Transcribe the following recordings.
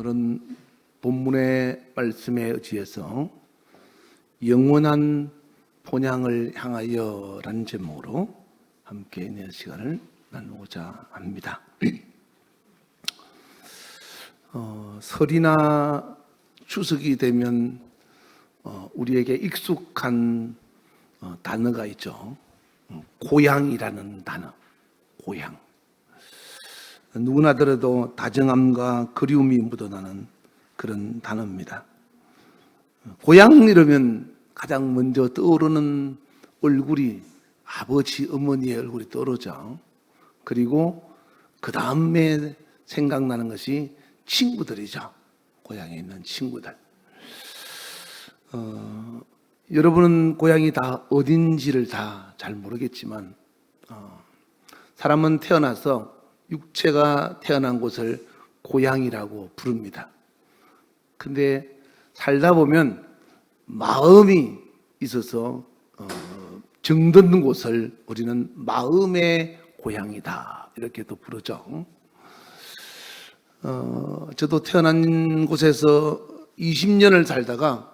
오늘은 본문의 말씀에 의지해서 영원한 본향을 향하여 라는 제목으로 함께 있는 시간을 나누고자 합니다. 설이나 추석이 되면 우리에게 익숙한 단어가 있죠. 고향이라는 단어. 고향. 누구나 들어도 다정함과 그리움이 묻어나는 그런 단어입니다. 고향 이러면 가장 먼저 떠오르는 얼굴이 아버지, 어머니의 얼굴이 떠오르죠. 그리고 그 다음에 생각나는 것이 친구들이죠. 고향에 있는 친구들. 여러분은 고향이 다 어딘지를 다 잘 모르겠지만 사람은 태어나서 육체가 태어난 곳을 고향이라고 부릅니다. 근데 살다 보면 마음이 있어서 정든 곳을 우리는 마음의 고향이다 이렇게 또 부르죠. 저도 태어난 곳에서 20년을 살다가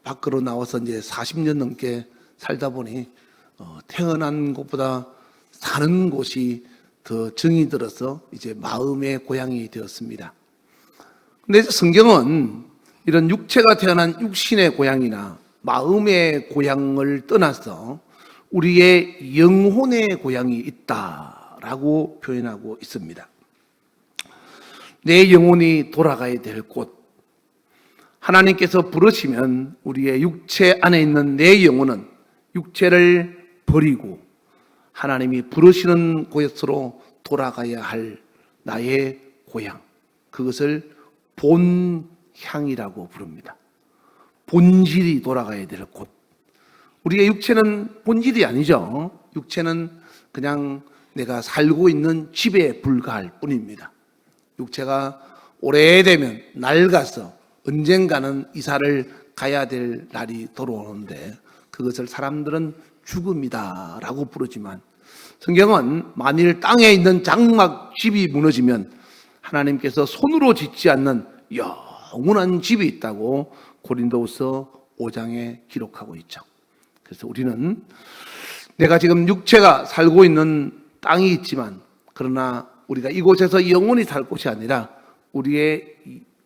밖으로 나와서 이제 40년 넘게 살다 보니 태어난 곳보다 사는 곳이 더 정이 들어서 이제 마음의 고향이 되었습니다. 근데 성경은 이런 육체가 태어난 육신의 고향이나 마음의 고향을 떠나서 우리의 영혼의 고향이 있다라고 표현하고 있습니다. 내 영혼이 돌아가야 될 곳. 하나님께서 부르시면 우리의 육체 안에 있는 내 영혼은 육체를 버리고 하나님이 부르시는 곳으로 돌아가야 할 나의 고향. 그것을 본향이라고 부릅니다. 본질이 돌아가야 될 곳. 우리의 육체는 본질이 아니죠. 육체는 그냥 내가 살고 있는 집에 불과할 뿐입니다. 육체가 오래되면 낡아서 언젠가는 이사를 가야 될 날이 돌아오는데 그것을 사람들은 죽음이다라고 부르지만 성경은 만일 땅에 있는 장막 집이 무너지면 하나님께서 손으로 짓지 않는 영원한 집이 있다고 고린도후서 5장에 기록하고 있죠. 그래서 우리는 내가 지금 육체가 살고 있는 땅이 있지만 그러나 우리가 이곳에서 영원히 살 곳이 아니라 우리의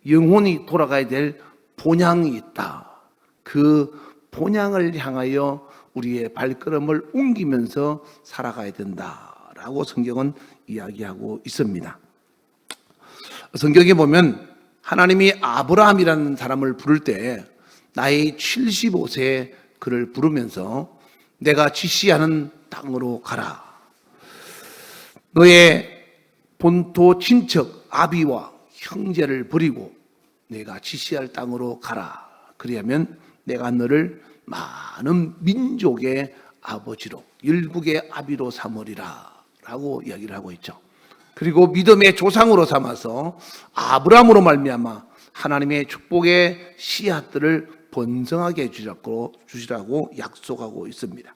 영혼이 돌아가야 될 본향이 있다. 그 본향을 향하여 우리의 발걸음을 옮기면서 살아가야 된다라고 성경은 이야기하고 있습니다. 성경에 보면 하나님이 아브라함이라는 사람을 부를 때 나이 75세에 그를 부르면서 내가 지시하는 땅으로 가라. 너의 본토 친척 아비와 형제를 버리고 내가 지시할 땅으로 가라. 그리하면 내가 너를 많은 민족의 아버지로 열국의 아비로 삼으리라 라고 이야기를 하고 있죠. 그리고 믿음의 조상으로 삼아서 아브라함으로 말미암아 하나님의 축복의 씨앗들을 번성하게 주시라고 약속하고 있습니다.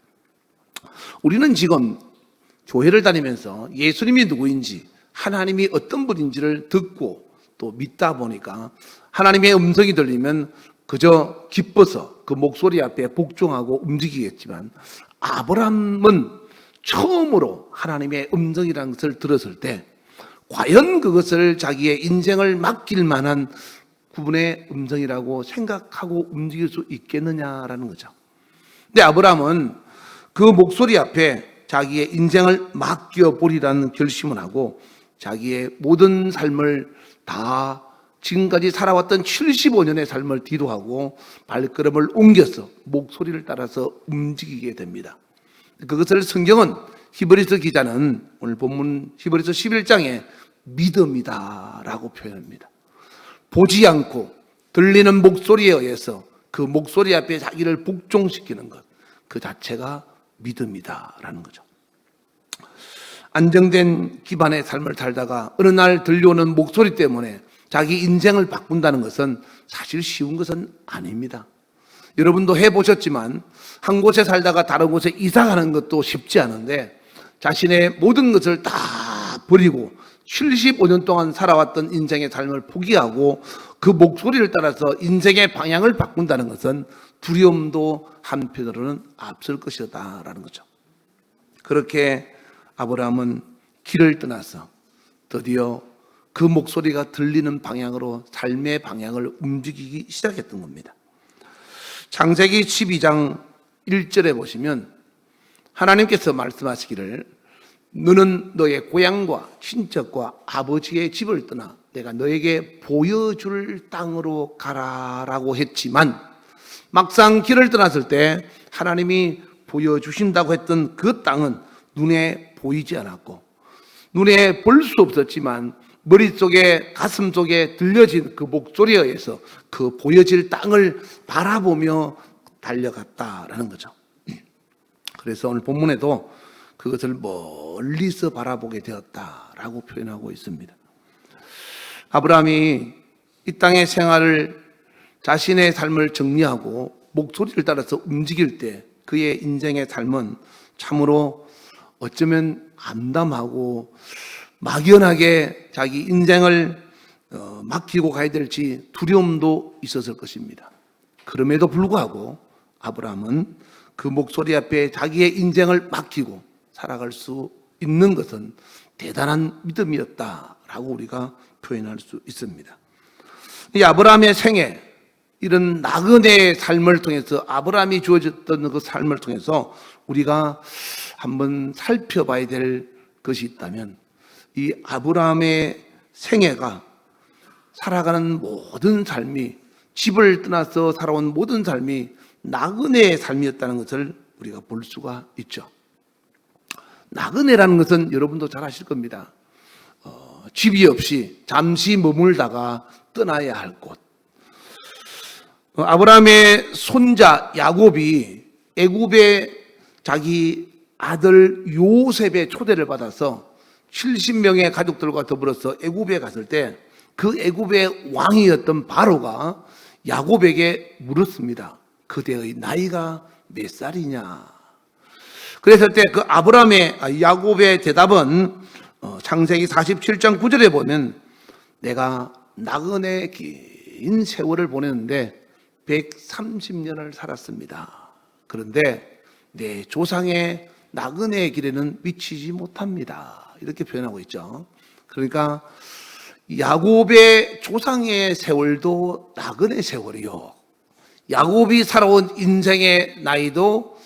우리는 지금 교회를 다니면서 예수님이 누구인지 하나님이 어떤 분인지를 듣고 또 믿다 보니까 하나님의 음성이 들리면 그저 기뻐서 그 목소리 앞에 복종하고 움직이겠지만 아브라함은 처음으로 하나님의 음성이라는 것을 들었을 때 과연 그것을 자기의 인생을 맡길 만한 구분의 음성이라고 생각하고 움직일 수 있겠느냐라는 거죠. 근데 아브라함은 그 목소리 앞에 자기의 인생을 맡겨버리라는 결심을 하고 자기의 모든 삶을 다 지금까지 살아왔던 75년의 삶을 뒤로하고 발걸음을 옮겨서 목소리를 따라서 움직이게 됩니다. 그것을 성경은 히브리서 기자는 오늘 본문 히브리서 11장에 믿음이다라고 표현합니다. 보지 않고 들리는 목소리에 의해서 그 목소리 앞에 자기를 복종시키는 것, 그 자체가 믿음이다라는 거죠. 안정된 기반의 삶을 살다가 어느 날 들려오는 목소리 때문에 자기 인생을 바꾼다는 것은 사실 쉬운 것은 아닙니다. 여러분도 해보셨지만 한 곳에 살다가 다른 곳에 이사 가는 것도 쉽지 않은데 자신의 모든 것을 다 버리고 75년 동안 살아왔던 인생의 삶을 포기하고 그 목소리를 따라서 인생의 방향을 바꾼다는 것은 두려움도 한편으로는 앞설 것이다라는 거죠. 그렇게 아브라함은 길을 떠나서 드디어 그 목소리가 들리는 방향으로 삶의 방향을 움직이기 시작했던 겁니다. 창세기 12장 1절에 보시면 하나님께서 말씀하시기를 너는 너의 고향과 친척과 아버지의 집을 떠나 내가 너에게 보여줄 땅으로 가라라고 했지만 막상 길을 떠났을 때 하나님이 보여주신다고 했던 그 땅은 눈에 보이지 않았고 눈에 볼 수 없었지만 머릿속에 가슴속에 들려진 그 목소리에 의해서 그 보여질 땅을 바라보며 달려갔다라는 거죠. 그래서 오늘 본문에도 그것을 멀리서 바라보게 되었다라고 표현하고 있습니다. 아브라함이 이 땅의 생활을 자신의 삶을 정리하고 목소리를 따라서 움직일 때 그의 인생의 삶은 참으로 어쩌면 암담하고 막연하게 자기 인생을 맡기고 가야 될지 두려움도 있었을 것입니다. 그럼에도 불구하고 아브라함은 그 목소리 앞에 자기의 인생을 맡기고 살아갈 수 있는 것은 대단한 믿음이었다라고 우리가 표현할 수 있습니다. 이 아브라함의 생애, 이런 나그네의 삶을 통해서 아브라함이 주어졌던 그 삶을 통해서 우리가 한번 살펴봐야 될 것이 있다면 이 아브라함의 생애가 살아가는 모든 삶이 집을 떠나서 살아온 모든 삶이 나그네의 삶이었다는 것을 우리가 볼 수가 있죠. 나그네라는 것은 여러분도 잘 아실 겁니다. 집이 없이 잠시 머물다가 떠나야 할 곳. 아브라함의 손자 야곱이 애굽의 자기 아들 요셉의 초대를 받아서 70명의 가족들과 더불어서 애굽에 갔을 때 그 애굽의 왕이었던 바로가 야곱에게 물었습니다. 그대의 나이가 몇 살이냐? 그랬을 때 그 야곱의 대답은 창세기 47장 9절에 보면 내가 나그네 긴 세월을 보냈는데 130년을 살았습니다. 그런데 내 조상의 나그네의 길에는 미치지 못합니다. 이렇게 표현하고 있죠. 그러니까 야곱의 조상의 세월도 나그네 세월이요. 야곱이 살아온 인생의 나이도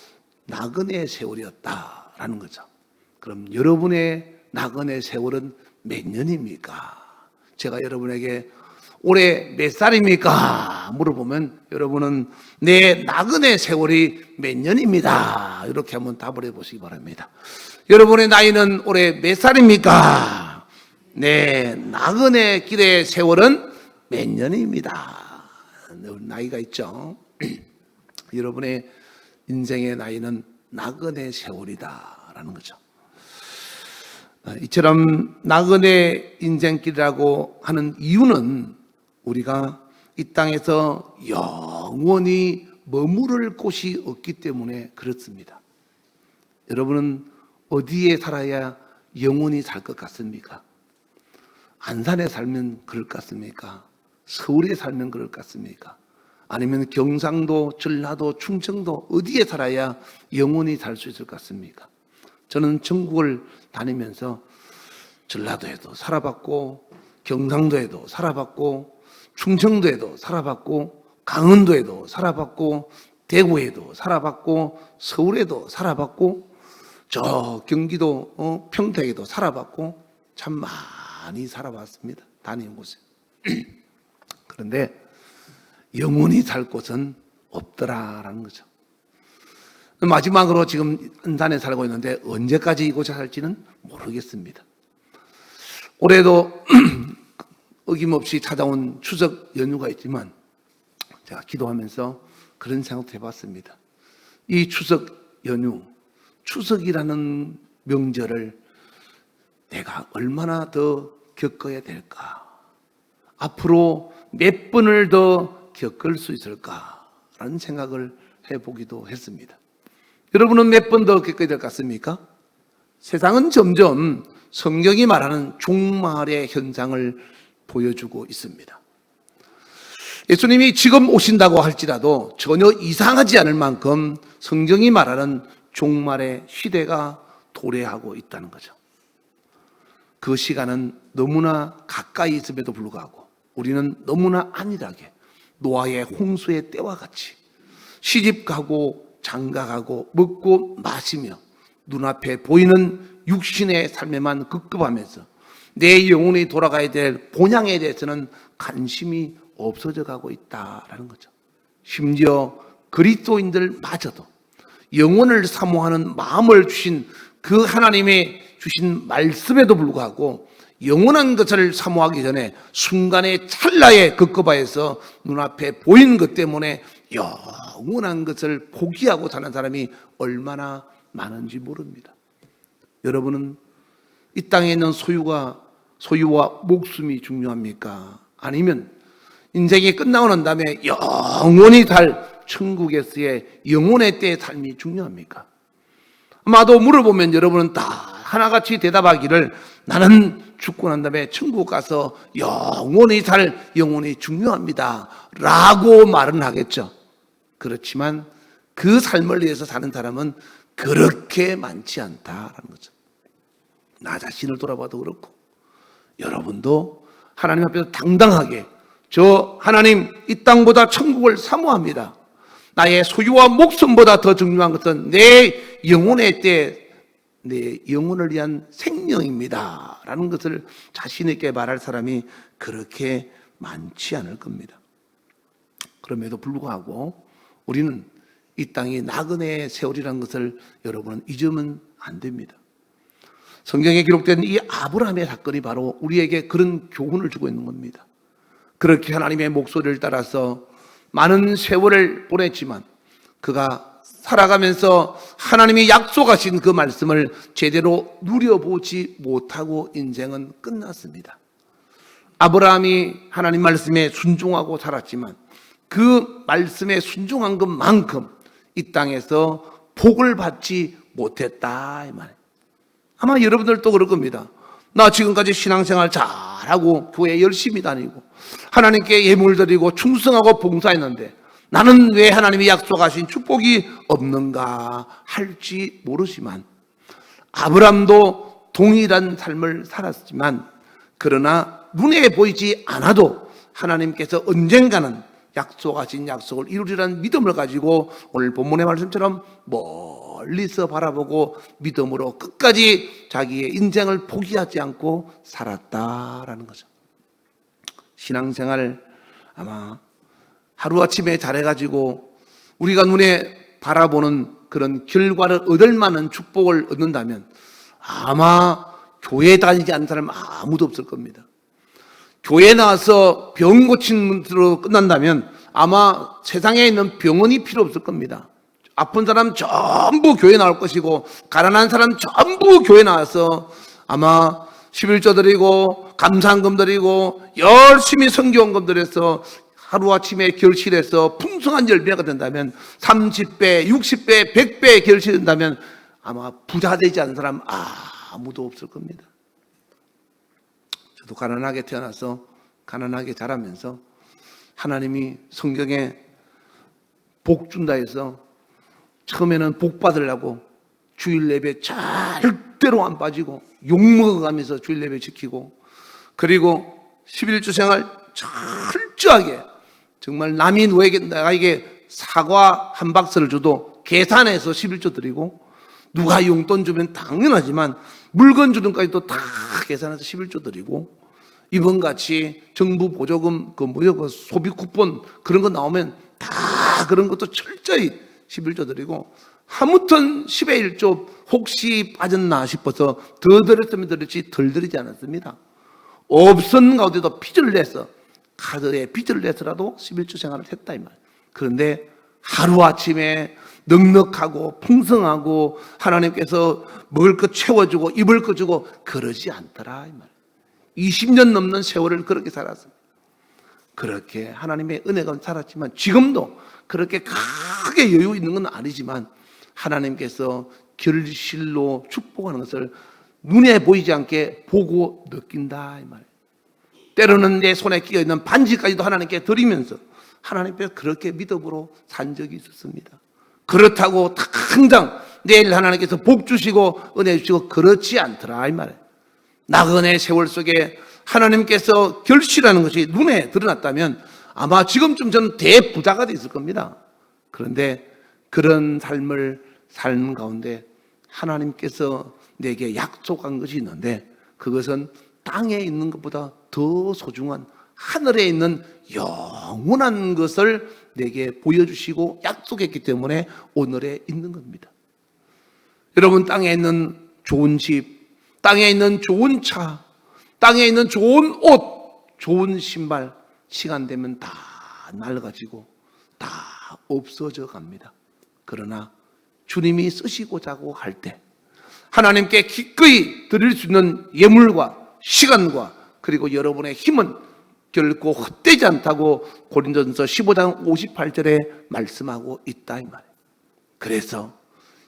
나그네 세월이었다라는 거죠. 그럼 여러분의 나그네 세월은 몇 년입니까? 제가 여러분에게 올해 몇 살입니까? 물어보면 여러분은 내 나그네 세월이 몇 년입니다. 이렇게 한번 답을 해보시기 바랍니다. 여러분의 나이는 올해 몇 살입니까? 내 나그네 길의 세월은 몇 년입니다. 나이가 있죠. 여러분의 인생의 나이는 나그네 세월이다라는 거죠. 이처럼 나그네 인생길이라고 하는 이유는 우리가 이 땅에서 영원히 머무를 곳이 없기 때문에 그렇습니다. 여러분은 어디에 살아야 영원히 살 것 같습니까? 안산에 살면 그럴 것 같습니까? 서울에 살면 그럴 것 같습니까? 아니면 경상도, 전라도, 충청도 어디에 살아야 영원히 살 수 있을 것 같습니까? 저는 전국을 다니면서 전라도에도 살아봤고 경상도에도 살아봤고 충청도에도 살아봤고 강원도에도 살아봤고 대구에도 살아봤고 서울에도 살아봤고 저 경기도 평택에도 살아봤고 참 많이 살아봤습니다. 다니는 곳에. 그런데 영원히 살 곳은 없더라라는 거죠. 마지막으로 지금 안산에 살고 있는데 언제까지 이곳에 살지는 모르겠습니다. 올해도 어김없이 찾아온 추석 연휴가 있지만 제가 기도하면서 그런 생각도 해봤습니다. 이 추석 연휴, 추석이라는 명절을 내가 얼마나 더 겪어야 될까? 앞으로 몇 번을 더 겪을 수 있을까라는 생각을 해보기도 했습니다. 여러분은 몇 번 더 겪어야 될 것 같습니까? 세상은 점점 성경이 말하는 종말의 현상을 보여주고 있습니다. 예수님이 지금 오신다고 할지라도 전혀 이상하지 않을 만큼 성경이 말하는 종말의 시대가 도래하고 있다는 거죠. 그 시간은 너무나 가까이 있음에도 불구하고 우리는 너무나 안일하게 노아의 홍수의 때와 같이 시집가고 장가가고 먹고 마시며 눈앞에 보이는 육신의 삶에만 급급하면서 내 영혼이 돌아가야 될 본향에 대해서는 관심이 없어져 가고 있다라는 거죠. 심지어 그리스도인들마저도 영혼을 사모하는 마음을 주신 그 하나님의 주신 말씀에도 불구하고 영원한 것을 사모하기 전에 순간의 찰나에 급급하여서 눈앞에 보이는 것 때문에 영원한 것을 포기하고 사는 사람이 얼마나 많은지 모릅니다. 여러분은 이 땅에 있는 소유와 목숨이 중요합니까? 아니면 인생이 끝나고 난 다음에 영원히 살 천국에서의 영혼의 때의 삶이 중요합니까? 아마도 물어보면 여러분은 다 하나같이 대답하기를 나는 죽고 난 다음에 천국 가서 영원히 살 영혼이 중요합니다 라고 말은 하겠죠. 그렇지만 그 삶을 위해서 사는 사람은 그렇게 많지 않다라는 거죠. 나 자신을 돌아봐도 그렇고 여러분도 하나님 앞에서 당당하게 저 하나님 이 땅보다 천국을 사모합니다. 나의 소유와 목숨보다 더 중요한 것은 내 영혼의 때 내 영혼을 위한 생명입니다 라는 것을 자신 있게 말할 사람이 그렇게 많지 않을 겁니다. 그럼에도 불구하고 우리는 이 땅이 나그네의 세월이라는 것을 여러분은 잊으면 안 됩니다. 성경에 기록된 이 아브라함의 사건이 바로 우리에게 그런 교훈을 주고 있는 겁니다. 그렇게 하나님의 목소리를 따라서 많은 세월을 보냈지만 그가 살아가면서 하나님이 약속하신 그 말씀을 제대로 누려보지 못하고 인생은 끝났습니다. 아브라함이 하나님 말씀에 순종하고 살았지만 그 말씀에 순종한 것만큼 이 땅에서 복을 받지 못했다 이 말이에요. 아마 여러분들도 그럴 겁니다. 나 지금까지 신앙생활 잘하고 교회 열심히 다니고 하나님께 예물 드리고 충성하고 봉사했는데 나는 왜 하나님이 약속하신 축복이 없는가 할지 모르지만 아브람도 동일한 삶을 살았지만 그러나 눈에 보이지 않아도 하나님께서 언젠가는 약속하신 약속을 이루리라는 믿음을 가지고 오늘 본문의 말씀처럼 멀리서 바라보고 믿음으로 끝까지 자기의 인생을 포기하지 않고 살았다라는 거죠. 신앙생활 아마 하루아침에 잘해가지고 우리가 눈에 바라보는 그런 결과를 얻을 만한 축복을 얻는다면 아마 교회 다니지 않는 사람 아무도 없을 겁니다. 교회 나와서 병 고친 분으로 끝난다면 아마 세상에 있는 병원이 필요 없을 겁니다. 아픈 사람 전부 교회 나올 것이고 가난한 사람 전부 교회 나와서 아마 11조 드리고 감사한금 드리고 열심히 선교원금 드려서 하루아침에 결실해서 풍성한 열매가 된다면 30배, 60배, 100배 결실된다면 아마 부자 되지 않은 사람 아무도 없을 겁니다. 저도 가난하게 태어나서 가난하게 자라면서 하나님이 성경에 복 준다 해서 처음에는 복 받으려고 주일 예배 절대로 안 빠지고 욕먹어가면서 주일 예배 지키고 그리고 11주 생활 철저하게 정말 남이 나에게 사과 한 박스를 줘도 계산해서 11조 드리고 누가 용돈 주면 당연하지만 물건 주는 까지도 다 계산해서 11조 드리고 이번같이 정부 보조금 그 소비 쿠폰 그런 거 나오면 다 그런 것도 철저히 11조 드리고 아무튼 10의 1조 혹시 빠졌나 싶어서 더 드렸으면 드렸지 덜 드리지 않았습니다. 없은 가운데도 빚을 내서 카드에 빚을 내서라도 11주 생활을 했다 이 말. 그런데 하루아침에 넉넉하고 풍성하고 하나님께서 먹을 것 채워주고 입을 것 주고 그러지 않더라 이 말. 20년 넘는 세월을 그렇게 살았습니다. 그렇게 하나님의 은혜가 살았지만 지금도 그렇게 크게 여유 있는 건 아니지만 하나님께서 결실로 축복하는 것을 눈에 보이지 않게 보고 느낀다 이 말이에요. 때로는 내 손에 끼어있는 반지까지도 하나님께 드리면서 하나님께 그렇게 믿음으로 산 적이 있었습니다. 그렇다고 당장 내일 하나님께서 복 주시고 은혜 주시고 그렇지 않더라 이 말이에요. 나그네 세월 속에 하나님께서 결실하는 것이 눈에 드러났다면 아마 지금쯤 저는 대부자가 됐을 겁니다. 그런데 그런 삶을 삶 가운데 하나님께서 내게 약속한 것이 있는데 그것은 땅에 있는 것보다 더 소중한 하늘에 있는 영원한 것을 내게 보여주시고 약속했기 때문에 오늘에 있는 겁니다. 여러분, 땅에 있는 좋은 집, 땅에 있는 좋은 차, 땅에 있는 좋은 옷, 좋은 신발, 시간 되면 다 낡아지고 다 없어져 갑니다. 그러나 주님이 쓰시고자 할 때 하나님께 기꺼이 드릴 수 있는 예물과 시간과 그리고 여러분의 힘은 결코 헛되지 않다고 고린도전서 15장 58절에 말씀하고 있다 이 말이에요. 그래서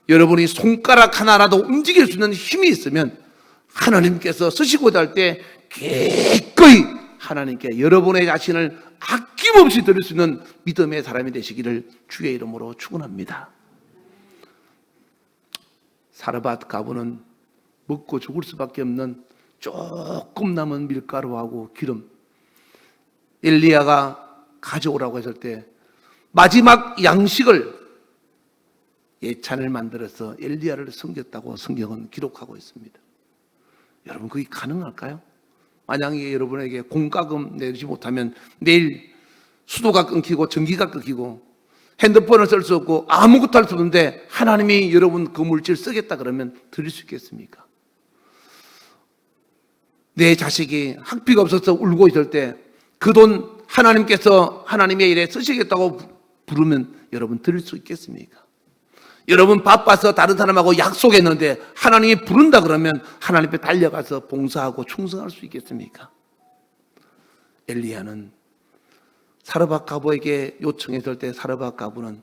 여러분이 손가락 하나라도 움직일 수 있는 힘이 있으면 하나님께서 쓰시고자 할 때 기꺼이 하나님께 여러분의 자신을 아낌없이 드릴 수 있는 믿음의 사람이 되시기를 주의 이름으로 축원합니다. 사르밧 가부는 먹고 죽을 수밖에 없는 조금 남은 밀가루하고 기름, 엘리야가 가져오라고 했을 때 마지막 양식을 예찬을 만들어서 엘리야를 섬겼다고 성경은 기록하고 있습니다. 여러분, 그게 가능할까요? 만약에 여러분에게 공과금 내지 못하면 내일 수도가 끊기고 전기가 끊기고 핸드폰을 쓸 수 없고 아무것도 할 수 없는데 하나님이 여러분 그 물질 쓰겠다 그러면 드릴 수 있겠습니까? 내 자식이 학비가 없어서 울고 있을 때 그 돈 하나님께서 하나님의 일에 쓰시겠다고 부르면 여러분 드릴 수 있겠습니까? 여러분 바빠서 다른 사람하고 약속했는데 하나님이 부른다 그러면 하나님 앞에 달려가서 봉사하고 충성할 수 있겠습니까? 엘리야는 사르밧 가부에게 요청했을 때 사르밧 가부는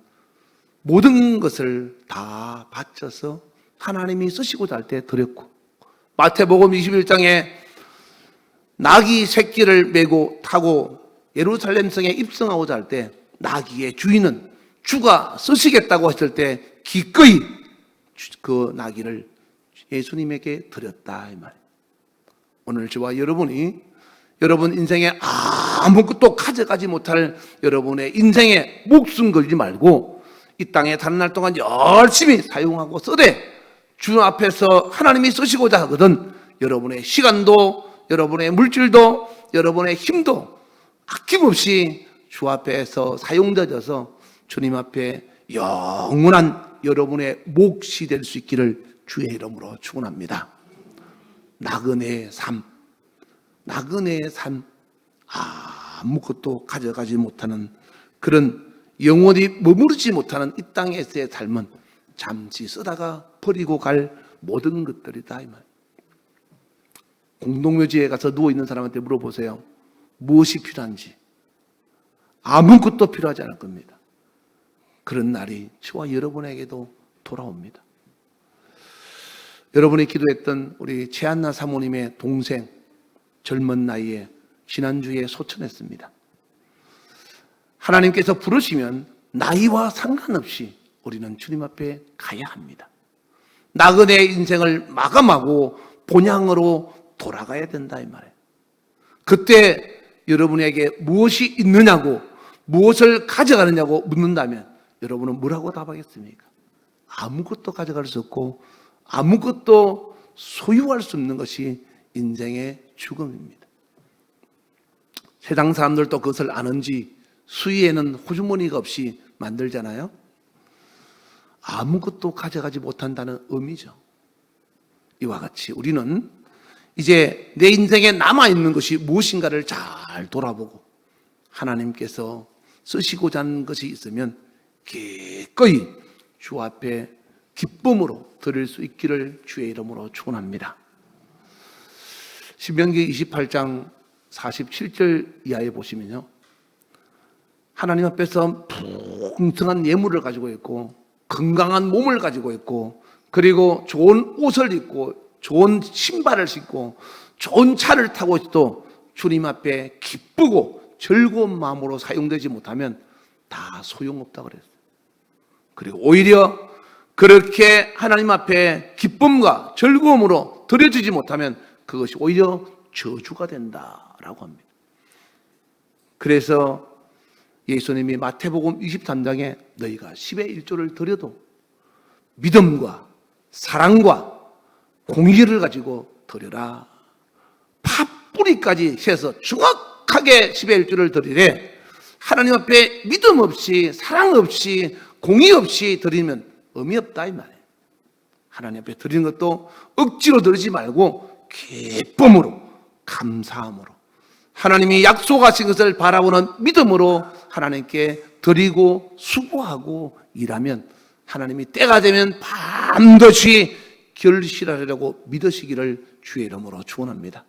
모든 것을 다 바쳐서 하나님이 쓰시고자 할 때 드렸고, 마태복음 21장에 나귀 새끼를 메고 타고 예루살렘 성에 입성하고자 할 때 나귀의 주인은 주가 쓰시겠다고 했을 때 기꺼이 그 나귀를 예수님에게 드렸다 이 말이에요. 오늘 저와 여러분이 여러분 인생에 아무것도 가져가지 못할 여러분의 인생에 목숨 걸지 말고 이 땅에 다른 날 동안 열심히 사용하고 쓰되 주 앞에서 하나님이 쓰시고자 하거든 여러분의 시간도 여러분의 물질도 여러분의 힘도 아낌없이 주 앞에서 사용되어서 주님 앞에 영원한 여러분의 몫이 될 수 있기를 주의 이름으로 축원합니다. 나그네의 삶, 나그네의 삶, 아무것도 가져가지 못하는 그런 영원히 머무르지 못하는 이 땅에서의 삶은 잠시 쓰다가 버리고 갈 모든 것들이다 이 말. 공동묘지에 가서 누워있는 사람한테 물어보세요. 무엇이 필요한지. 아무것도 필요하지 않을 겁니다. 그런 날이 저와 여러분에게도 돌아옵니다. 여러분이 기도했던 우리 최한나 사모님의 동생 젊은 나이에 지난주에 소천했습니다. 하나님께서 부르시면 나이와 상관없이 우리는 주님 앞에 가야 합니다. 나그네의 인생을 마감하고 본향으로 돌아가야 된다 이 말이에요. 그때 여러분에게 무엇이 있느냐고 무엇을 가져가느냐고 묻는다면 여러분은 뭐라고 답하겠습니까? 아무것도 가져갈 수 없고 아무것도 소유할 수 없는 것이 인생의 죽음입니다. 세상 사람들도 그것을 아는지 수위에는 호주머니가 없이 만들잖아요. 아무것도 가져가지 못한다는 의미죠. 이와 같이 우리는 이제 내 인생에 남아있는 것이 무엇인가를 잘 돌아보고 하나님께서 쓰시고자 하는 것이 있으면 기꺼이 주 앞에 기쁨으로 드릴 수 있기를 주의 이름으로 축원합니다. 신명기 28장 47절 이하에 보시면요, 하나님 앞에서 풍성한 예물을 가지고 있고 건강한 몸을 가지고 있고 그리고 좋은 옷을 입고 좋은 신발을 신고 좋은 차를 타고 또 주님 앞에 기쁘고 즐거운 마음으로 사용되지 못하면 다 소용없다고 그랬어요. 그리고 오히려 그렇게 하나님 앞에 기쁨과 즐거움으로 드려지지 못하면 그것이 오히려 저주가 된다라고 합니다. 그래서 예수님이 마태복음 23장에 너희가 10의 1조를 드려도 믿음과 사랑과 공의를 가지고 드려라. 팥뿌리까지 세서 정확하게 10의 1조를 드리래. 하나님 앞에 믿음 없이 사랑 없이 공의 없이 드리면 의미 없다 이 말이에요. 하나님 앞에 드리는 것도 억지로 드리지 말고 기쁨으로 감사함으로 하나님이 약속하신 것을 바라보는 믿음으로 하나님께 드리고 수고하고 일하면 하나님이 때가 되면 반드시 결실하리라고 믿으시기를 주의 이름으로 축원합니다.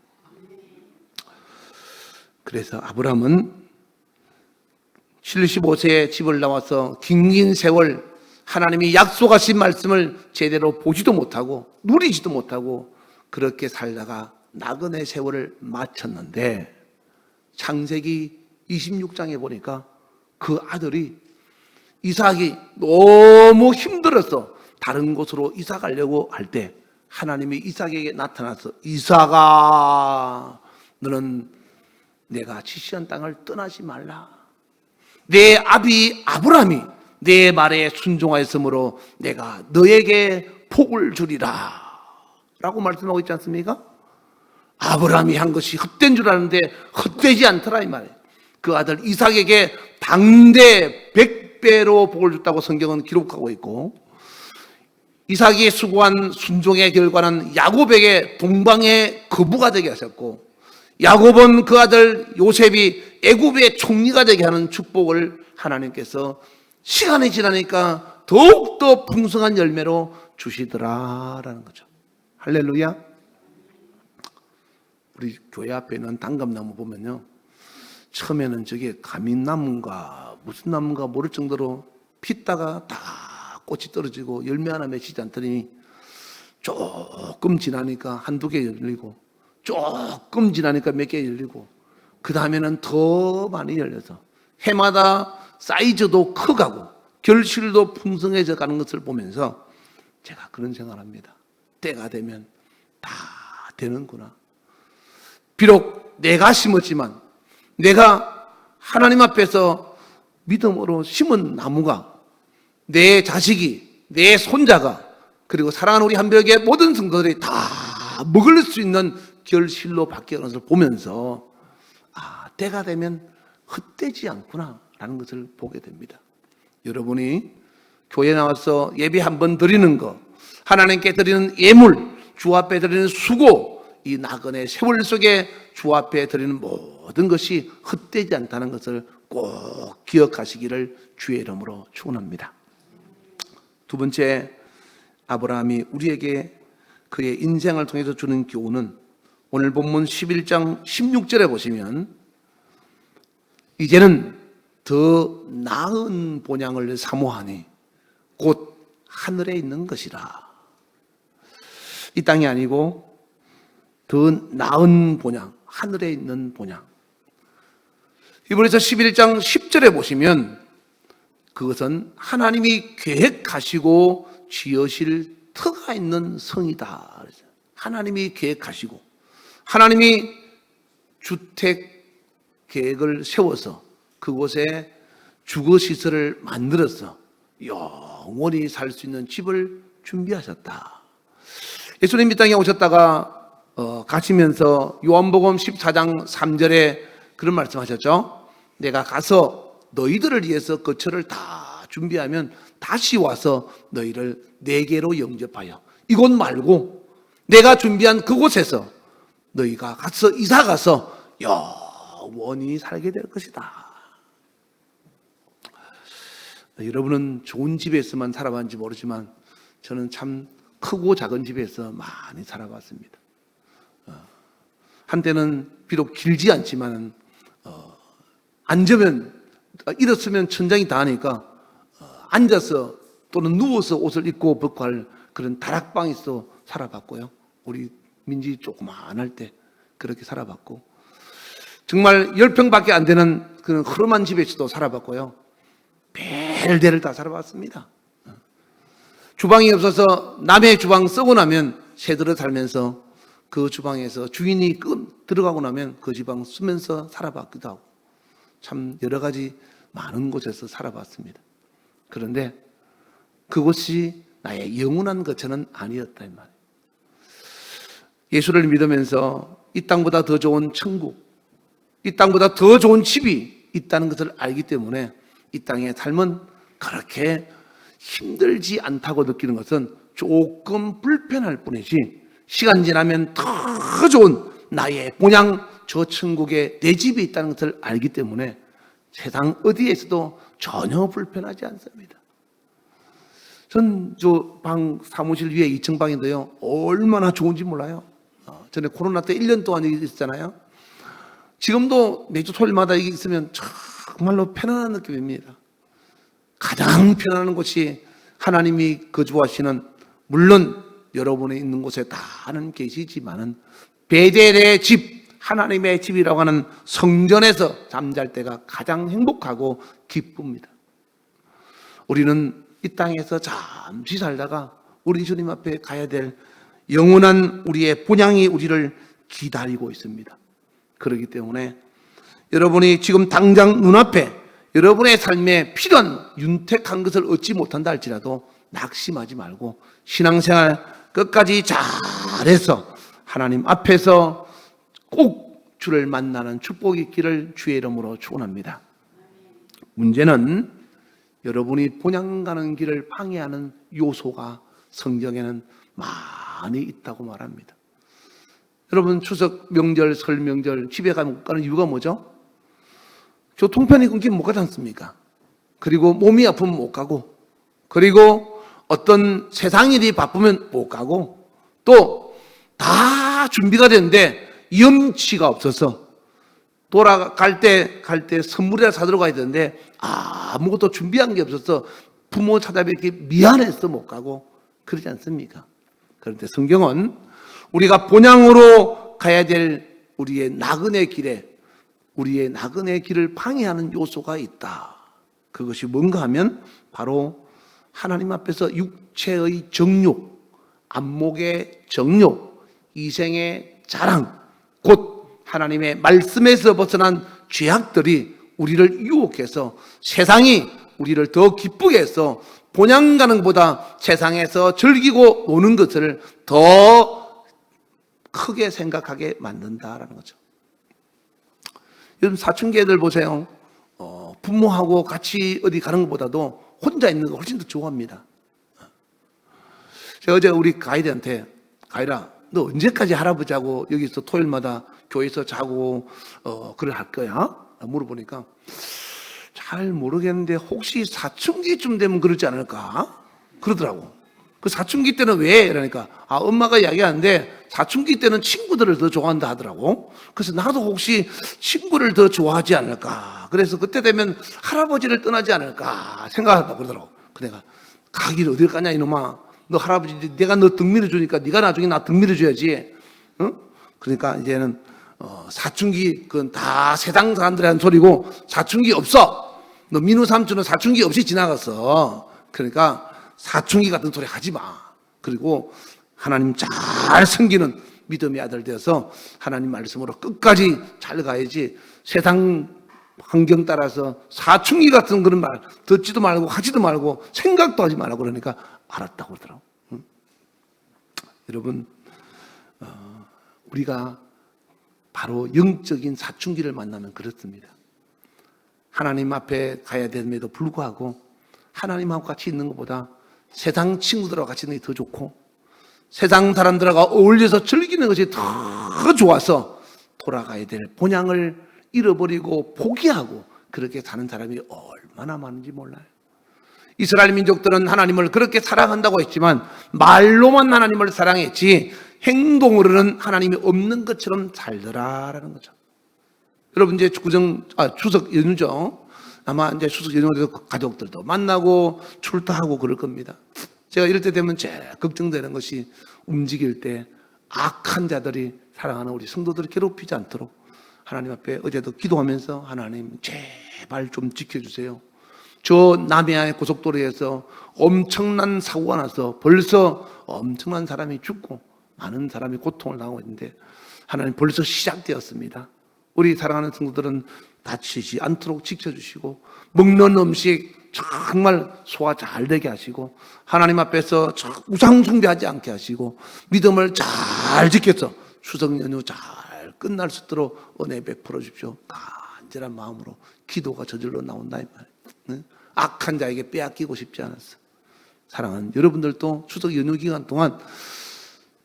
그래서 아브라함은 75세에 집을 나와서 긴 세월 하나님이 약속하신 말씀을 제대로 보지도 못하고 누리지도 못하고 그렇게 살다가 나그네 세월을 마쳤는데 창세기 26장에 보니까 그 아들이 이삭이 너무 힘들어서 다른 곳으로 이사 가려고 할 때 하나님이 이삭에게 나타나서 이삭아 너는 내가 지시한 땅을 떠나지 말라. 내 아비 아브라함이 내 말에 순종하였으므로 내가 너에게 복을 주리라 라고 말씀하고 있지 않습니까? 아브라함이 한 것이 헛된 줄 아는데 헛되지 않더라 이 말이에요. 그 아들 이삭에게 당대 100배로 복을 줬다고 성경은 기록하고 있고 이삭이 수고한 순종의 결과는 야곱에게 동방의 거부가 되게 하셨고 야곱은 그 아들 요셉이 애굽의 총리가 되게 하는 축복을 하나님께서 시간이 지나니까 더욱더 풍성한 열매로 주시더라라는 거죠. 할렐루야. 우리 교회 앞에 있는 단감나무 보면요 처음에는 저게 가민나무인가 무슨 나무인가 모를 정도로 피다가 다 꽃이 떨어지고 열매 하나 맺히지 않더니 조금 지나니까 한두 개 열리고 조금 지나니까 몇 개 열리고 그 다음에는 더 많이 열려서 해마다 사이즈도 커가고 결실도 풍성해져 가는 것을 보면서 제가 그런 생각을 합니다. 때가 되면 다 되는구나. 비록 내가 심었지만 내가 하나님 앞에서 믿음으로 심은 나무가 내 자식이 내 손자가 그리고 사랑하는 우리 한벽의 모든 성도들이 다 먹을 수 있는 결실로 바뀌어가는 것을 보면서 때가 되면 헛되지 않구나 라는 것을 보게 됩니다. 여러분이 교회 나와서 예배 한번 드리는 것 하나님께 드리는 예물 주 앞에 드리는 수고 이 나그네 세월 속에 주 앞에 드리는 모든 것이 헛되지 않다는 것을 꼭 기억하시기를 주의 이름으로 축원합니다. 두 번째 아브라함이 우리에게 그의 인생을 통해서 주는 교훈은 오늘 본문 11장 16절에 보시면 이제는 더 나은 본향을 사모하니 곧 하늘에 있는 것이라. 이 땅이 아니고 더 나은 본향, 하늘에 있는 본향. 히브리서 11장 10절에 보시면 그것은 하나님이 계획하시고 지으실 터가 있는 성이다. 하나님이 계획하시고 하나님이 주택 계획을 세워서 그곳에 주거시설을 만들어서 영원히 살 수 있는 집을 준비하셨다. 예수님 이 땅에 오셨다가 가시면서 요한복음 14장 3절에 그런 말씀하셨죠. 내가 가서 너희들을 위해서 거처를 다 준비하면 다시 와서 너희를 내게로 영접하여 이곳 말고 내가 준비한 그곳에서 너희가 가서 이사 가서 영원히 살게 될 것이다. 여러분은 좋은 집에서만 살아봤는지 모르지만 저는 참 크고 작은 집에서 많이 살아봤습니다. 한때는 비록 길지 않지만 앉으면 일었으면 천장이 닿으니까 앉아서 또는 누워서 옷을 입고 벗고 할 그런 다락방에서 살아봤고요. 우리 민지 조그만할 때 그렇게 살아봤고, 정말 10평밖에 안 되는 그런 허름한 집에서도 살아봤고요. 별데를 다 살아봤습니다. 주방이 없어서 남의 주방 쓰고 나면 새들어 살면서 그 주방에서 주인이 들어가고 나면 그 주방 쓰면서 살아봤기도 하고, 참 여러 가지 많은 곳에서 살아봤습니다. 그런데 그것이 나의 영원한 거처는 아니었다 이 말이에요. 예수를 믿으면서 이 땅보다 더 좋은 천국, 이 땅보다 더 좋은 집이 있다는 것을 알기 때문에 이 땅의 삶은 그렇게 힘들지 않다고 느끼는 것은 조금 불편할 뿐이지, 시간 지나면 더 좋은 나의 본향 저 천국에 내 집이 있다는 것을 알기 때문에 세상 어디에서도 전혀 불편하지 않습니다. 전 저 방 사무실 위에 2층 방인데요, 얼마나 좋은지 몰라요. 전에 코로나 때 1년 동안 여기 있었잖아요. 지금도 매주 토요일마다 여기 있으면 정말로 편안한 느낌입니다. 가장 편안한 곳이 하나님이 거주하시는, 물론 여러분이 있는 곳에 다 하나님 계시지만은 베델의 집, 하나님의 집이라고 하는 성전에서 잠잘 때가 가장 행복하고 기쁩니다. 우리는 이 땅에서 잠시 살다가 우리 주님 앞에 가야 될 영원한 우리의 본향이 우리를 기다리고 있습니다. 그렇기 때문에 여러분이 지금 당장 눈앞에 여러분의 삶에 필요한 윤택한 것을 얻지 못한다 할지라도 낙심하지 말고 신앙생활 끝까지 잘해서 하나님 앞에서 꼭 주를 만나는 축복이 있기를 주의 이름으로 축원합니다. 문제는 여러분이 본향 가는 길을 방해하는 요소가 성경에는 많이 있다고 말합니다. 여러분, 추석 명절, 설 명절 집에 가는 이유가 뭐죠? 교통편이 끊기면 못 가지 않습니까? 그리고 몸이 아프면 못 가고, 그리고 어떤 세상 일이 바쁘면 못 가고, 또 다 준비가 됐는데 염치가 없어서 돌아갈 때 선물이라 사들어 가야 되는데 아무것도 준비한 게 없어서 부모 찾아뵙기 미안해서 못 가고 그러지 않습니까? 그런데 성경은 우리가 본향으로 가야 될 우리의 나그네 길을 방해하는 요소가 있다. 그것이 뭔가 하면 바로 하나님 앞에서 육체의 정욕, 안목의 정욕, 이생의 자랑, 곧 하나님의 말씀에서 벗어난 죄악들이 우리를 유혹해서 세상이 우리를 더 기쁘게 해서 본향 가는 것보다 세상에서 즐기고 노는 것을 더 크게 생각하게 만든다라는 거죠. 요즘 사춘기 애들 보세요. 부모하고 같이 어디 가는 것보다도 혼자 있는 거 훨씬 더 좋아합니다. 제가 어제 우리 가이드한테, 가이라, 너 언제까지 할아버지하고 여기서 토요일마다 교회에서 자고 그걸 할 거야? 물어보니까 잘 모르겠는데 혹시 사춘기쯤 되면 그러지 않을까? 그러더라고. 그 사춘기 때는 왜? 이러니까 엄마가 이야기하는데 사춘기 때는 친구들을 더 좋아한다 하더라고. 그래서 나도 혹시 친구를 더 좋아하지 않을까? 그래서 그때 되면 할아버지를 떠나지 않을까 생각한다 그러더라고. 그 내가 가기를 어딜 가냐 이놈아. 너 할아버지 내가 너 등 밀어주니까 네가 나중에 나 등 밀어줘야지. 응? 그러니까 이제는 사춘기 그건 다 세상 사람들이 하는 소리고 사춘기 없어. 너 민우 삼촌은 사춘기 없이 지나갔어. 그러니까 사춘기 같은 소리 하지 마. 그리고 하나님 잘 섬기는 믿음의 아들 되어서 하나님 말씀으로 끝까지 잘 가야지 세상 환경 따라서 사춘기 같은 그런 말 듣지도 말고 하지도 말고 생각도 하지 말라고 그러니까 알았다고 그러더라고. 응? 여러분, 우리가 바로 영적인 사춘기를 만나면 그렇습니다. 하나님 앞에 가야 됨에도 불구하고 하나님하고 같이 있는 것보다 세상 친구들하고 같이 있는 게 더 좋고 세상 사람들하고 어울려서 즐기는 것이 더 좋아서 돌아가야 될 본향을 잃어버리고 포기하고 그렇게 사는 사람이 얼마나 많은지 몰라요. 이스라엘 민족들은 하나님을 그렇게 사랑한다고 했지만 말로만 하나님을 사랑했지 행동으로는 하나님이 없는 것처럼 살더라라는 거죠. 여러분 이제 추석 연휴죠. 아마 이제 추석 연휴에도 가족들도 만나고 출타하고 그럴 겁니다. 제가 이럴 때 되면 제일 걱정되는 것이 움직일 때 악한 자들이 사랑하는 우리 성도들을 괴롭히지 않도록 하나님 앞에 어제도 기도하면서 하나님 제발 좀 지켜주세요. 저 남해안의 고속도로에서 엄청난 사고가 나서 벌써 엄청난 사람이 죽고 많은 사람이 고통을 당하고 있는데 하나님 벌써 시작되었습니다. 우리 사랑하는 성도들은 다치지 않도록 지켜주시고 먹는 음식 정말 소화 잘 되게 하시고 하나님 앞에서 우상 숭배하지 않게 하시고 믿음을 잘 지켜서 추석 연휴 잘 끝날 수 있도록 은혜 베풀어 주십시오. 간절한 마음으로 기도가 저절로 나온다 이 말이에요. 악한 자에게 빼앗기고 싶지 않았어. 사랑하는 여러분들도 추석 연휴 기간 동안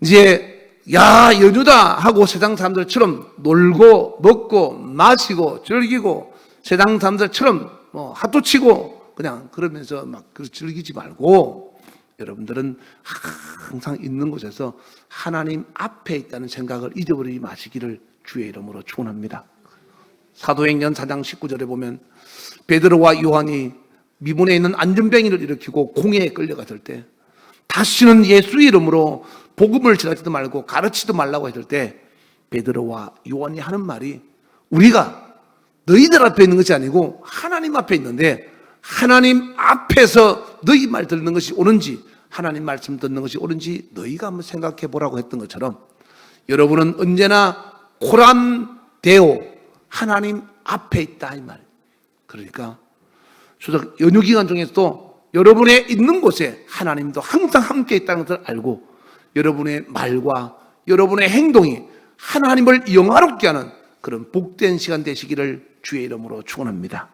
이제 연휴다 하고 세상 사람들처럼 놀고 먹고 마시고 즐기고 세상 사람들처럼 핫도 치고 그냥 그러면서 막 즐기지 말고 여러분들은 항상 있는 곳에서 하나님 앞에 있다는 생각을 잊어버리지 마시기를 주의 이름으로 축원합니다. 사도행전 4장 19절에 보면 베드로와 요한이 미문에 있는 안전병이를 일으키고 공회에 끌려갔을 때 다시는 예수 이름으로 복음을 전하지도 말고 가르치지도 말라고 했을 때 베드로와 요한이 하는 말이 우리가 너희들 앞에 있는 것이 아니고 하나님 앞에 있는데 하나님 앞에서 너희 말 듣는 것이 옳은지 하나님 말씀 듣는 것이 옳은지 너희가 한번 생각해 보라고 했던 것처럼 여러분은 언제나 코람데오 하나님 앞에 있다 이 말이에요. 그러니까 추석 연휴 기간 중에서도 여러분의 있는 곳에 하나님도 항상 함께 있다는 것을 알고 여러분의 말과 여러분의 행동이 하나님을 영화롭게 하는 그런 복된 시간 되시기를 주의 이름으로 축원합니다.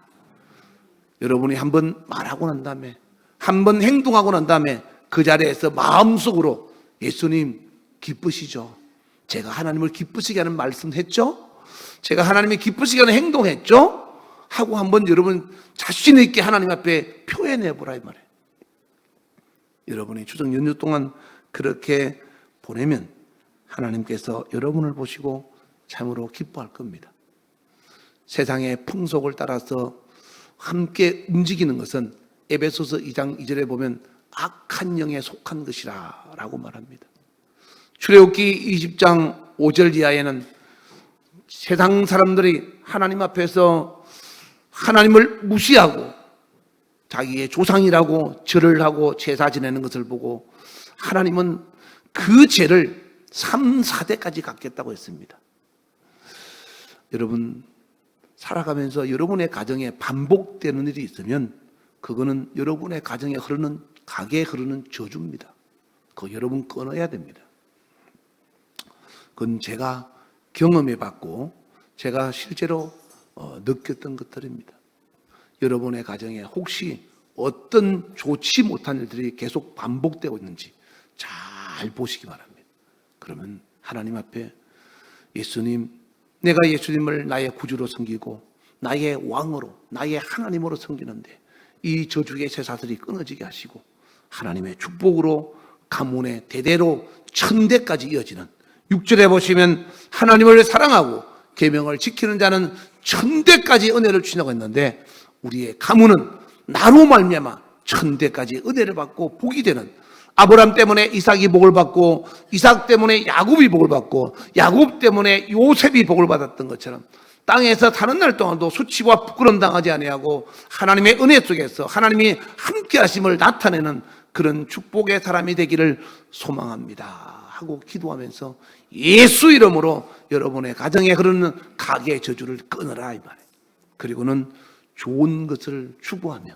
여러분이 한번 말하고 난 다음에 한번 행동하고 난 다음에 그 자리에서 마음속으로 예수님 기쁘시죠? 제가 하나님을 기쁘시게 하는 말씀했죠? 제가 하나님이 기쁘시게 하는 행동했죠? 하고 한번 여러분 자신 있게 하나님 앞에 표현해 보라 이 말이에요. 여러분이 추석 연휴 동안 그렇게 보내면 하나님께서 여러분을 보시고 참으로 기뻐할 겁니다. 세상의 풍속을 따라서 함께 움직이는 것은 에베소서 2장 2절에 보면 악한 영에 속한 것이라 라고 말합니다. 출애굽기 20장 5절 이하에는 세상 사람들이 하나님 앞에서 하나님을 무시하고 자기의 조상이라고 절을 하고 제사 지내는 것을 보고 하나님은 그 죄를 3, 4대까지 갚겠다고 했습니다. 여러분 살아가면서 여러분의 가정에 반복되는 일이 있으면 그거는 여러분의 가정에 흐르는 가게에 흐르는 저주입니다. 그거 여러분 끊어야 됩니다. 그건 제가 경험해 봤고 제가 실제로 느꼈던 것들입니다. 여러분의 가정에 혹시 어떤 좋지 못한 일들이 계속 반복되고 있는지 잘 보시기 바랍니다. 그러면 하나님 앞에 예수님, 내가 예수님을 나의 구주로 섬기고 나의 왕으로 나의 하나님으로 섬기는데 이 저주의 쇠사슬이 끊어지게 하시고 하나님의 축복으로 가문의 대대로 천대까지 이어지는 6절에 보시면 하나님을 사랑하고 계명을 지키는 자는 천대까지 은혜를 주신다고 했는데 우리의 가문은 나로 말미암아 천대까지 은혜를 받고 복이 되는 아브라함 때문에 이삭이 복을 받고 이삭 때문에 야곱이 복을 받고 야곱 때문에 요셉이 복을 받았던 것처럼 땅에서 사는 날 동안도 수치와 부끄러움 당하지 아니하고 하나님의 은혜 속에서 하나님이 함께 하심을 나타내는 그런 축복의 사람이 되기를 소망합니다 하고 기도하면서 예수 이름으로 여러분의 가정에 흐르는 가계의 저주를 끊으라 이 말이에요. 그리고는 좋은 것을 추구하며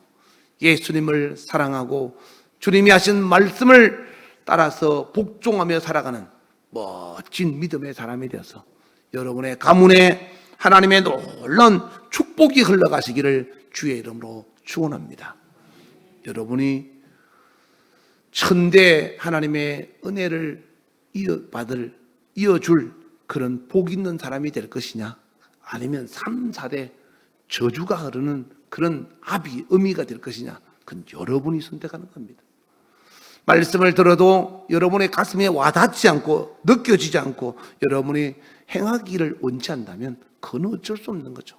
예수님을 사랑하고 주님이 하신 말씀을 따라서 복종하며 살아가는 멋진 믿음의 사람이 되어서 여러분의 가문에 하나님의 놀라운 축복이 흘러가시기를 주의 이름으로 축원합니다. 여러분이 천대 하나님의 은혜를 이어줄 그런 복 있는 사람이 될 것이냐 아니면 3, 4대 저주가 흐르는 그런 의미가 될 것이냐 그건 여러분이 선택하는 겁니다. 말씀을 들어도 여러분의 가슴에 와닿지 않고 느껴지지 않고 여러분이 행하기를 원치 않다면 그건 어쩔 수 없는 거죠.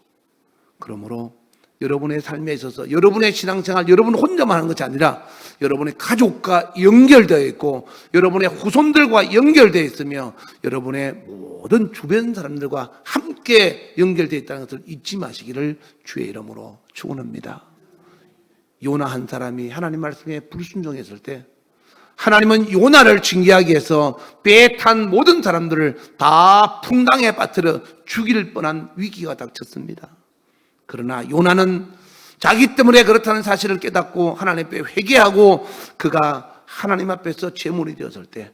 그러므로 여러분의 삶에 있어서 여러분의 신앙생활 여러분 혼자만 하는 것이 아니라 여러분의 가족과 연결되어 있고 여러분의 후손들과 연결되어 있으며 여러분의 모든 주변 사람들과 함께 연결되어 있다는 것을 잊지 마시기를 주의 이름으로 축원합니다. 요나 한 사람이 하나님 말씀에 불순종했을 때 하나님은 요나를 징계하기 위해서 배에 탄 모든 사람들을 다 풍랑에 빠뜨려 죽일 뻔한 위기가 닥쳤습니다. 그러나 요나는 자기 때문에 그렇다는 사실을 깨닫고 하나님 앞에 회개하고 그가 하나님 앞에서 제물이 되었을 때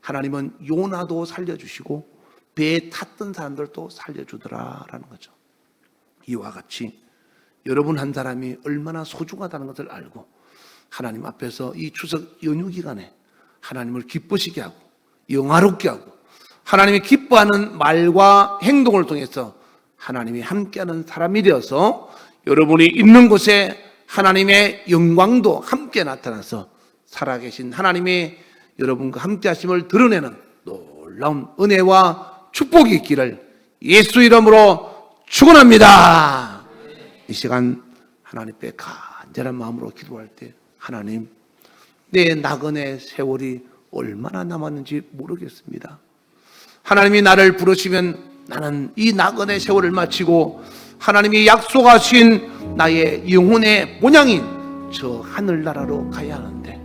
하나님은 요나도 살려주시고 배에 탔던 사람들도 살려주더라라는 거죠. 이와 같이 여러분 한 사람이 얼마나 소중하다는 것을 알고 하나님 앞에서 이 추석 연휴 기간에 하나님을 기쁘시게 하고 영화롭게 하고 하나님이 기뻐하는 말과 행동을 통해서 하나님이 함께하는 사람이 되어서 여러분이 있는 곳에 하나님의 영광도 함께 나타나서 살아계신 하나님의 여러분과 함께하심을 드러내는 놀라운 은혜와 축복이 있기를 예수 이름으로 축원합니다. 이 시간 하나님 앞에 간절한 마음으로 기도할 때 하나님, 내 나그네 세월이 얼마나 남았는지 모르겠습니다. 하나님이 나를 부르시면 나는 이 나그네 세월을 마치고 하나님이 약속하신 나의 영혼의 본향인 저 하늘나라로 가야 하는데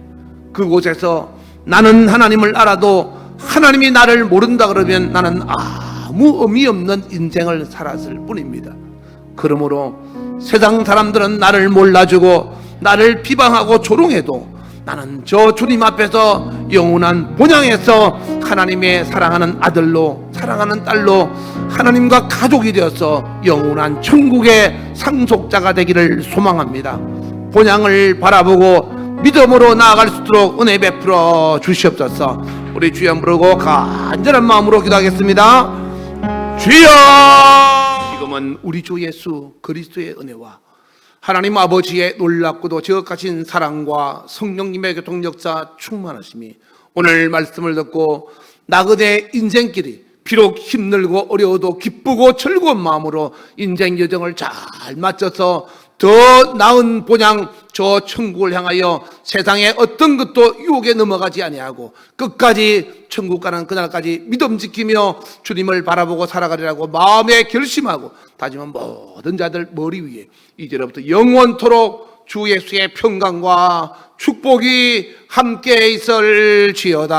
그곳에서 나는 하나님을 알아도 하나님이 나를 모른다 그러면 나는 아무 의미 없는 인생을 살았을 뿐입니다. 그러므로 세상 사람들은 나를 몰라주고 나를 비방하고 조롱해도 나는 저 주님 앞에서 영원한 본향에서 하나님의 사랑하는 아들로 사랑하는 딸로 하나님과 가족이 되어서 영원한 천국의 상속자가 되기를 소망합니다. 본향을 바라보고 믿음으로 나아갈 수 있도록 은혜 베풀어 주시옵소서. 우리 주여 부르고 간절한 마음으로 기도하겠습니다. 주여! 지금은 우리 주 예수 그리스도의 은혜와 하나님 아버지의 놀랍고도 지극하신 사랑과 성령님의 교통 역사 충만하심이 오늘 말씀을 듣고 나그네 인생길이 비록 힘들고 어려워도 기쁘고 즐거운 마음으로 인생 여정을 잘 마쳐서 더 나은 본향 저 천국을 향하여 세상의 어떤 것도 유혹에 넘어가지 아니하고 끝까지 천국 가는 그날까지 믿음 지키며 주님을 바라보고 살아가리라고 마음에 결심하고 다짐한 모든 자들 머리 위에 이제로부터 영원토록 주 예수의 평강과 축복이 함께 있을지어다.